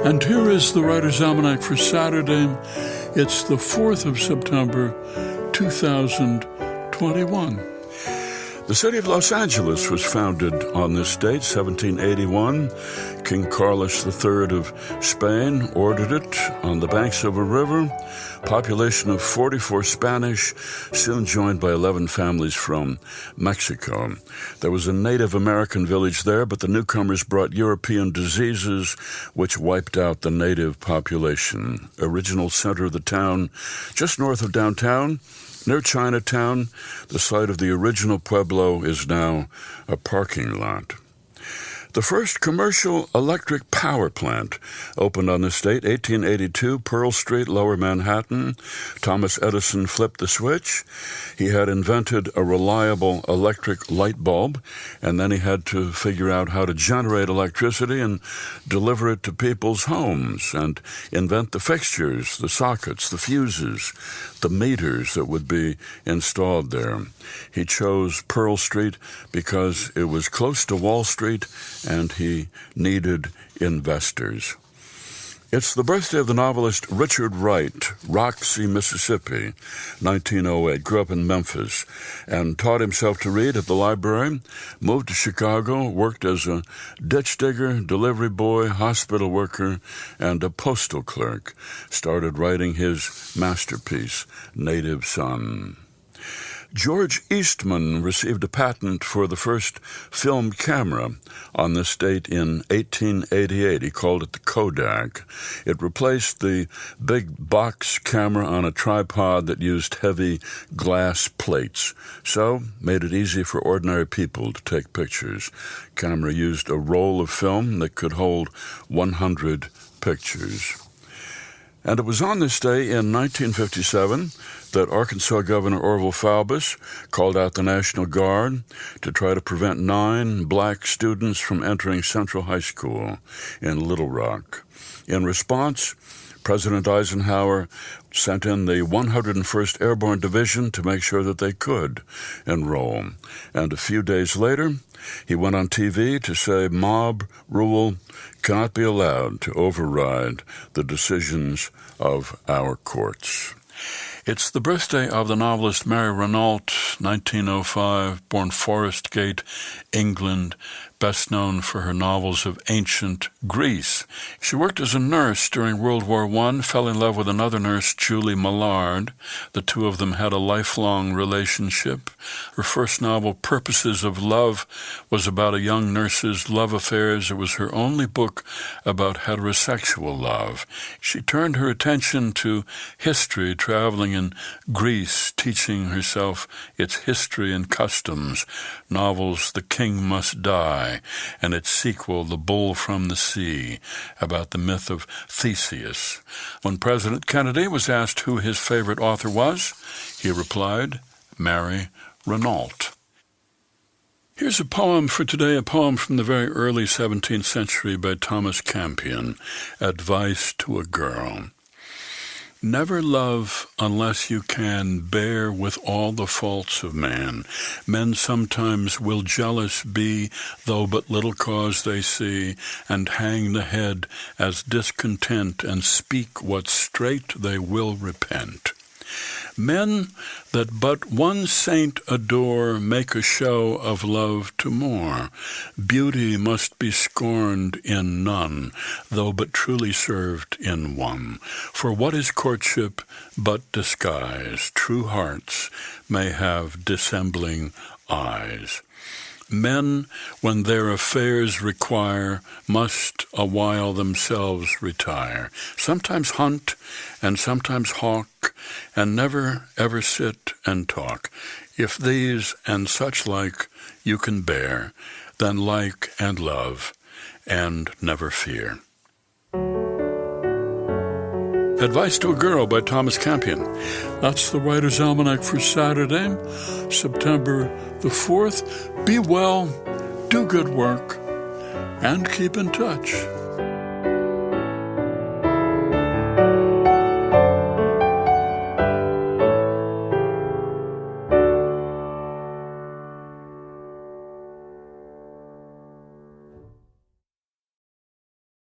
And here is the Writer's Almanac for Saturday. It's the 4th of September, 2021. The city of Los Angeles was founded on this date, 1781. King Carlos III of Spain ordered it on the banks of a river. Population of 44 Spanish, soon joined by 11 families from Mexico. There was a Native American village there, but the newcomers brought European diseases which wiped out the native population. Original center of the town, just north of downtown, near Chinatown. The site of the original Pueblo is now a parking lot. The first commercial electric power plant opened on this date, 1882, Pearl Street, Lower Manhattan. Thomas Edison flipped the switch. He had invented a reliable electric light bulb, and then he had to figure out how to generate electricity and deliver it to people's homes and invent the fixtures, the sockets, the fuses, the meters that would be installed there. He chose Pearl Street because it was close to Wall Street and he needed investors. It's the birthday of the novelist Richard Wright, Roxy, Mississippi, 1908. Grew up in Memphis and taught himself to read at the library, moved to Chicago, worked as a ditch digger, delivery boy, hospital worker, and a postal clerk. Started writing his masterpiece, Native Son. George Eastman received a patent for the first film camera on this date in 1888. He called it the Kodak. It replaced the big box camera on a tripod that used heavy glass plates, so made it easy for ordinary people to take pictures. Camera used a roll of film that could hold 100 pictures. And it was on this day in 1957 that Arkansas Governor Orville Faubus called out the National Guard to try to prevent 9 black students from entering Central High School in Little Rock. In response, President Eisenhower sent in the 101st Airborne Division to make sure that they could enroll. And a few days later, he went on TV to say mob rule cannot be allowed to override the decisions of our courts. It's the birthday of the novelist Mary Renault, 1905, born Forest Gate, England, best known for her novels of ancient Greece. She worked as a nurse during World War I, fell in love with another nurse, Julie Millard. The two of them had a lifelong relationship. Her first novel, Purposes of Love, was about a young nurse's love affairs. It was her only book about heterosexual love. She turned her attention to history, traveling in Greece, teaching herself its history and customs. Novels The King Must Die, and its sequel, The Bull from the Sea, about the myth of Theseus. When President Kennedy was asked who his favorite author was, he replied, Mary Renault. Here's a poem for today, a poem from the very early 17th century by Thomas Campion, Advice to a Girl. Never love unless you can bear with all the faults of man. Men sometimes will jealous be, though but little cause they see, and hang the head as discontent, and speak what straight they will repent. Men that but one saint adore make a show of love to more. Beauty must be scorned in none, though but truly served in one. For what is courtship but disguise? True hearts may have dissembling eyes. Men, when their affairs require, must a while themselves retire. Sometimes hunt, and sometimes hawk, and never ever sit and talk. If these and such like you can bear, then like and love, and never fear. Advice to a Girl by Thomas Campion. That's the Writer's Almanac for Saturday, September the 4th. Be well, do good work, and keep in touch.